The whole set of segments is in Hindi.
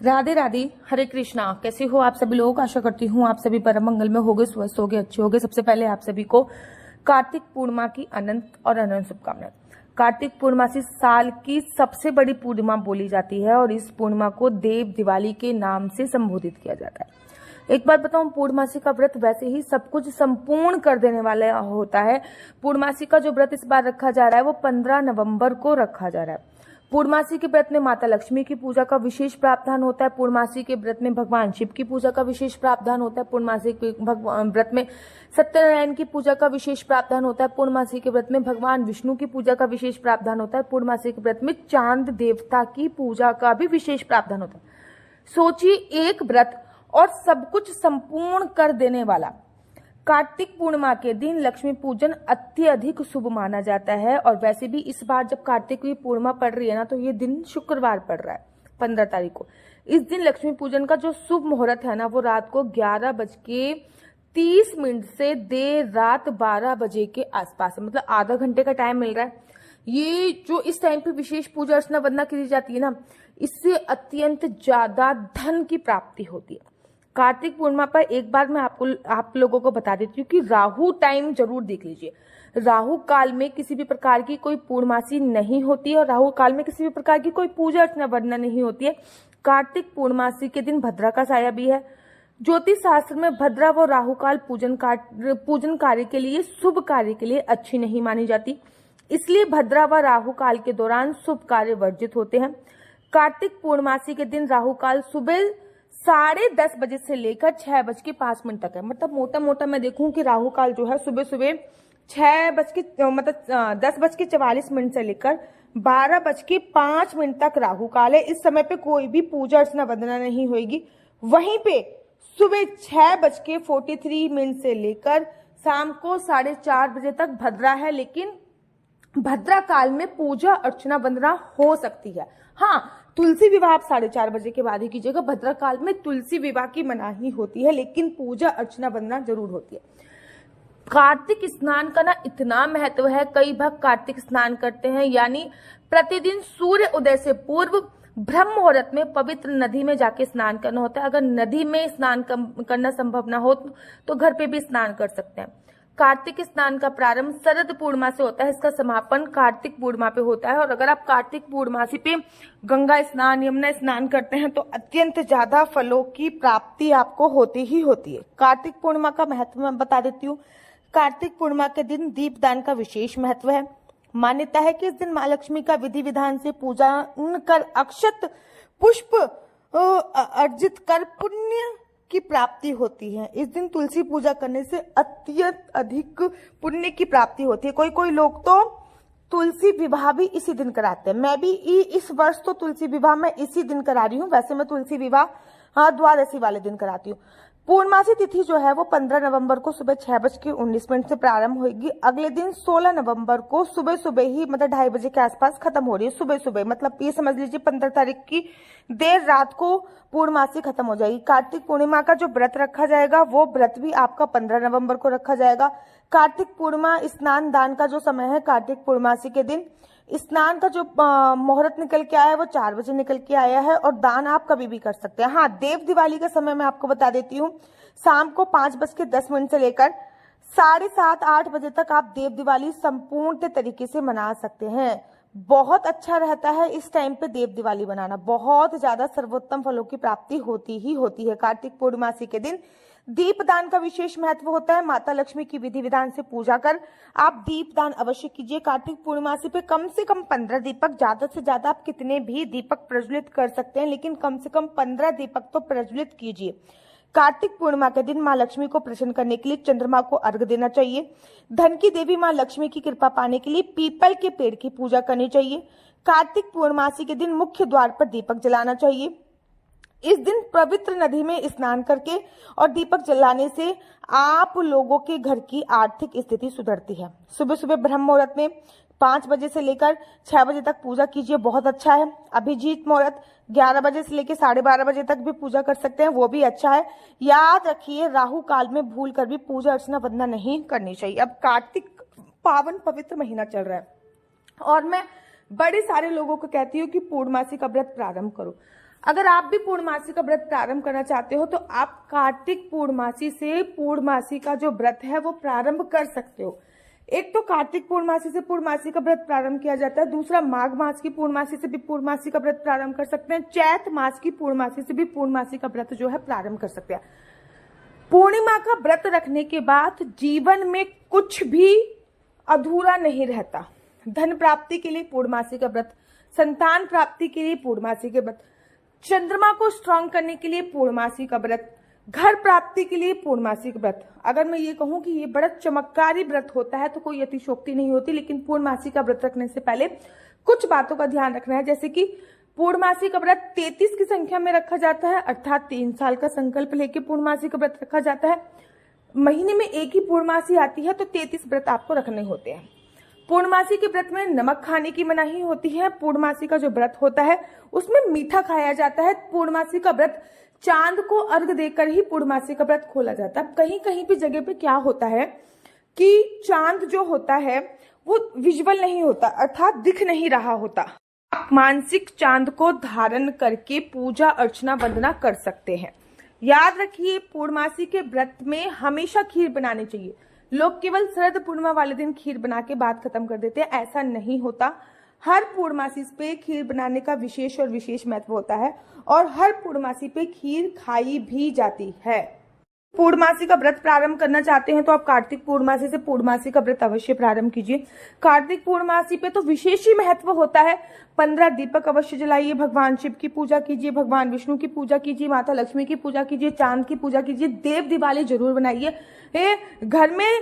राधे राधे, हरे कृष्णा। कैसे हो आप सभी लोग? आशा करती हूँ आप सभी परम मंगल में होगे, स्वस्थ होगे, अच्छे होगे। सबसे पहले आप सभी को कार्तिक पूर्णिमा की अनंत और अनंत शुभकामनाएं। कार्तिक पूर्णिमा से साल की सबसे बड़ी पूर्णिमा बोली जाती है और इस पूर्णिमा को देव दिवाली के नाम से संबोधित किया जाता है। एक बात बताऊं, पूर्णमासी का व्रत वैसे ही सब कुछ संपूर्ण कर देने वाला होता है। पूर्णमासी का जो व्रत इस बार रखा जा रहा है वो 15 नवंबर को रखा जा रहा है। पूर्णमासी के व्रत में माता लक्ष्मी की पूजा का विशेष प्रावधान होता है। पूर्णमासी के व्रत में भगवान शिव की पूजा का विशेष प्रावधान होता है। पूर्णमासी के व्रत में सत्यनारायण की पूजा का विशेष प्रावधान होता है। पूर्णमासी के व्रत में भगवान विष्णु की पूजा का विशेष प्रावधान होता है। पूर्णमासी के व्रत में चांद देवता की पूजा का भी विशेष प्रावधान होता है। सोचिए, एक व्रत और सब कुछ संपूर्ण कर देने वाला। कार्तिक पूर्णिमा के दिन लक्ष्मी पूजन अत्यधिक शुभ माना जाता है। और वैसे भी इस बार जब कार्तिक की पूर्णिमा पड़ रही है ना, तो ये दिन शुक्रवार पड़ रहा है 15 तारीख को। इस दिन लक्ष्मी पूजन का जो शुभ मुहूर्त है ना, वो रात को 11:30 से देर रात 12 बजे के आसपास है। मतलब आधा घंटे का टाइम मिल रहा है। ये जो इस टाइम पे विशेष पूजा अर्चना वंदना की जाती है ना, इससे अत्यंत ज्यादा धन की प्राप्ति होती है। कार्तिक पूर्णिमा पर एक बार मैं आप लोगों को बता देती हूँ कि राहु टाइम जरूर देख लीजिए। राहु काल में किसी भी प्रकार की कोई पूर्णमासी नहीं होती है और राहु काल में किसी भी प्रकार की कोई पूजा अर्चना वंदना नहीं होती है। कार्तिक पूर्णमासी के दिन भद्रा का साया भी है। ज्योतिष शास्त्र में भद्रा व राहु काल पूजन कार्य के लिए, शुभ कार्य के लिए अच्छी नहीं मानी जाती। इसलिए भद्रा व राहु काल के दौरान शुभ कार्य वर्जित होते हैं। कार्तिक पूर्णमासी के दिन राहु काल सुबह 10:30 बजे से लेकर 6:05 तक है। मतलब मोटा मोटा मैं देखूं कि राहु काल जो है सुबह 10:44 से लेकर 12:05 तक राहु काल है। इस समय पे कोई भी पूजा अर्चना वंदना नहीं होगी। वहीं पे सुबह 6:43 से लेकर शाम को 4:30 बजे तक भद्रा है। लेकिन भद्रा काल में पूजा अर्चना वंदना हो सकती है। हाँ, तुलसी विवाह आप 4:30 बजे के बाद ही कीजिएगा। भद्रा काल में तुलसी विवाह की मनाही होती है, लेकिन पूजा अर्चना वंदना जरूर होती है। कार्तिक स्नान का ना इतना महत्व है, कई भक्त कार्तिक स्नान करते हैं, यानी प्रतिदिन सूर्य उदय से पूर्व ब्रह्म मुहूर्त में पवित्र नदी में जाके स्नान करना होता है। अगर नदी में स्नान करना संभव ना हो तो घर पे भी स्नान कर सकते हैं। कार्तिक स्नान का प्रारंभ शरद पूर्णिमा से होता है। इसका समापन कार्तिक पूर्णिमा पे होता है। और अगर आप कार्तिक पूर्णिमासी पे गंगा स्नान, यमुना स्नान करते हैं तो अत्यंत ज्यादा फलों की प्राप्ति आपको होती ही होती है। कार्तिक पूर्णिमा का महत्व मैं बता देती हूँ। कार्तिक पूर्णिमा के दिन दीपदान का विशेष महत्व है। मान्यता है कि इस दिन माँ लक्ष्मी का विधि विधान से पूजा कर अक्षत पुष्प अर्जित कर पुण्य की प्राप्ति होती है। इस दिन तुलसी पूजा करने से अत्यंत अधिक पुण्य की प्राप्ति होती है। कोई कोई लोग तो तुलसी विवाह भी इसी दिन कराते हैं। मैं भी इस वर्ष तो तुलसी विवाह मैं इसी दिन करा रही हूँ। वैसे मैं तुलसी विवाह द्वादशी वाले दिन कराती हूँ। पूर्णमासी तिथि जो है वो 15 नवंबर को सुबह 6:19 से प्रारंभ होगी। अगले दिन 16 नवंबर को सुबह सुबह ही, मतलब 2:30 बजे के आसपास खत्म हो रही है। सुबह सुबह मतलब ये समझ लीजिए 15 तारीख की देर रात को पूर्णमासी खत्म हो जाएगी। कार्तिक पूर्णिमा का जो व्रत रखा जाएगा वो व्रत भी आपका 15 नवंबर को रखा जाएगा। कार्तिक पूर्णिमा स्नान दान का जो समय है, कार्तिक पूर्णमासी के दिन स्नान का जो मुहूर्त निकल के आया है वो 4 बजे निकल के आया है। और दान आप कभी भी कर सकते हैं। हाँ, देव दिवाली का समय मैं आपको बता देती हूँ। शाम को 5:10 से लेकर 7:30-8 बजे तक आप देव दिवाली संपूर्ण तरीके से मना सकते हैं। बहुत अच्छा रहता है इस टाइम पे देव दिवाली बनाना। बहुत ज्यादा सर्वोत्तम फलों की प्राप्ति होती ही होती है। कार्तिक पूर्णिमासी के दिन दीपदान का विशेष महत्व होता है। माता लक्ष्मी की विधि विधान से पूजा कर आप दीपदान अवश्य कीजिए। कार्तिक पूर्णिमासी पे कम से कम 15 दीपक, ज्यादा से ज्यादा आप कितने भी दीपक प्रज्वलित कर सकते हैं, लेकिन कम से कम 15 दीपक तो प्रज्वलित कीजिए। कार्तिक पूर्णिमा के दिन माँ लक्ष्मी को प्रसन्न करने के लिए चंद्रमा को अर्घ्य देना चाहिए। धन की देवी माँ लक्ष्मी की कृपा पाने के लिए पीपल के पेड़ की पूजा करनी चाहिए। कार्तिक पूर्णमासी के दिन मुख्य द्वार पर दीपक जलाना चाहिए। इस दिन पवित्र नदी में स्नान करके और दीपक जलाने से आप लोगों के घर की आर्थिक स्थिति सुधरती है। सुबह सुबह ब्रह्म मुहूर्त में 5 बजे से लेकर 6 बजे तक पूजा कीजिए, बहुत अच्छा है। अभिजीत मुहूर्त 11 बजे से लेकर 12:30 बजे तक भी पूजा कर सकते हैं, वो भी अच्छा है। याद रखिए, राहु काल में भूल कर भी पूजा अर्चना वंदना नहीं करनी चाहिए। अब कार्तिक पावन पवित्र महीना चल रहा है और मैं बड़े सारे लोगों को कहती हूँ कि पूर्णमासी का व्रत प्रारंभ करो। अगर आप भी पूर्णमासी का व्रत प्रारंभ करना चाहते हो तो आप कार्तिक पूर्णमासी से पूर्णमासी का जो व्रत है वो प्रारंभ कर सकते हो। एक तो कार्तिक पूर्णमासी से पूर्णमासी का व्रत प्रारंभ किया जाता है, दूसरा माघ मास की पूर्णमासी से भी पूर्णमासी का व्रत प्रारंभ कर सकते हैं, चैत मास की पूर्णमासी से भी पूर्णमासी का व्रत जो है प्रारंभ कर सकते हैं। पूर्णिमा का व्रत रखने के बाद जीवन में कुछ भी अधूरा नहीं रहता। धन प्राप्ति के लिए पूर्णमासी का व्रत, संतान प्राप्ति के लिए पूर्णमासी के व्रत, चंद्रमा को स्ट्रांग करने के लिए पूर्णमासी का व्रत, घर प्राप्ति के लिए पूर्णमासी का व्रत। अगर मैं ये कहूं कि ये बड़ा चमत्कारी व्रत होता है तो कोई अतिशोक्ति नहीं होती, लेकिन पूर्णमासी का व्रत रखने से पहले कुछ बातों का ध्यान रखना है। जैसे कि पूर्णमासी का व्रत 33 की संख्या में रखा जाता है, अर्थात 3 साल का संकल्प लेके पूर्णमासी का व्रत रखा जाता है। महीने में एक ही पूर्णमासी आती है तो 33 व्रत आपको रखने होते हैं। पूर्णमासी के व्रत में नमक खाने की मनाही होती है। पूर्णमासी का जो व्रत होता है उसमें मीठा खाया जाता है। पूर्णमासी का व्रत चांद को अर्घ देकर ही पूर्णमासी का व्रत खोला जाता है। कहीं कहीं भी जगह पे क्या होता है कि चांद जो होता है वो विजुअल नहीं होता, अर्थात दिख नहीं रहा होता। आप मानसिक चांद को धारण करके पूजा अर्चना वंदना कर सकते हैं। याद रखिए, पूर्णमासी के व्रत में हमेशा खीर बनानी चाहिए। लोग केवल शरद पूर्णिमा वाले दिन खीर बना के बात खत्म कर देते हैं, ऐसा नहीं होता। हर पूर्णमासी पे खीर बनाने का विशेष और विशेष महत्व होता है और हर पूर्णमासी पे खीर खाई भी जाती है। पूर्णमासी का व्रत प्रारंभ करना चाहते हैं तो आप कार्तिक पूर्णमासी से पूर्णमासी का व्रत अवश्य प्रारंभ कीजिए। कार्तिक पूर्णमासी पे तो विशेष ही महत्व होता है। 15 दीपक अवश्य जलाइए, भगवान शिव की पूजा कीजिए, भगवान विष्णु की पूजा कीजिए, माता लक्ष्मी की पूजा कीजिए, चांद की पूजा कीजिए, देव दिवाली जरूर बनाइए। घर में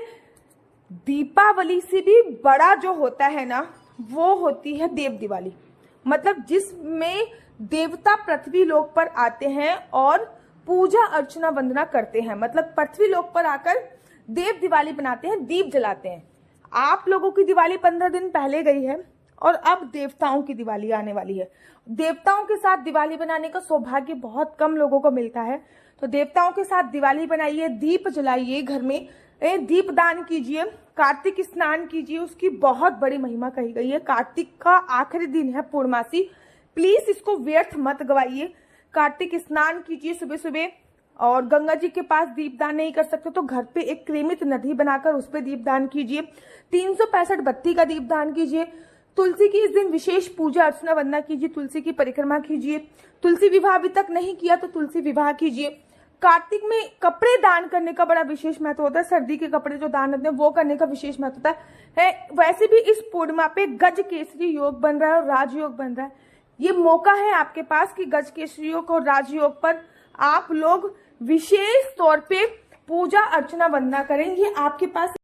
दीपावली से भी बड़ा जो होता है ना वो होती है देव दिवाली, मतलब जिसमें देवता पृथ्वी लोक पर आते हैं और पूजा अर्चना वंदना करते हैं। मतलब पृथ्वी लोक पर आकर देव दिवाली बनाते हैं, दीप जलाते हैं। आप लोगों की दिवाली 15 दिन पहले गई है और अब देवताओं की दिवाली आने वाली है। देवताओं के साथ दिवाली बनाने का सौभाग्य बहुत कम लोगों को मिलता है, तो देवताओं के साथ दिवाली बनाइए, दीप जलाइए, घर में दीप दान कीजिए, कार्तिक स्नान कीजिए। उसकी बहुत बड़ी महिमा कही गई है। कार्तिक का आखिरी दिन है पूर्णमासी, प्लीज इसको व्यर्थ मत गवाइए। कार्तिक स्नान कीजिए सुबह सुबह, और गंगा जी के पास दीपदान नहीं कर सकते तो घर पे एक क्रेमित नदी बनाकर उस पर दीपदान कीजिए। 365 बत्ती का दीपदान कीजिए। तुलसी की इस दिन विशेष पूजा अर्चना वंदना कीजिए, तुलसी की परिक्रमा कीजिए। तुलसी विवाह अभी तक नहीं किया तो तुलसी विवाह कीजिए। कार्तिक में कपड़े दान करने का बड़ा विशेष महत्व होता है। सर्दी के कपड़े जो दान होते हैं वो करने का विशेष महत्व होता है। वैसे भी इस पूर्णिमा पे गज केसरी योग बन रहा है और राजयोग बन रहा है। ये मौका है आपके पास कि गज केसरी योग और राजयोग पर आप लोग विशेष तौर पे पूजा अर्चना वंदना करें। ये आपके पास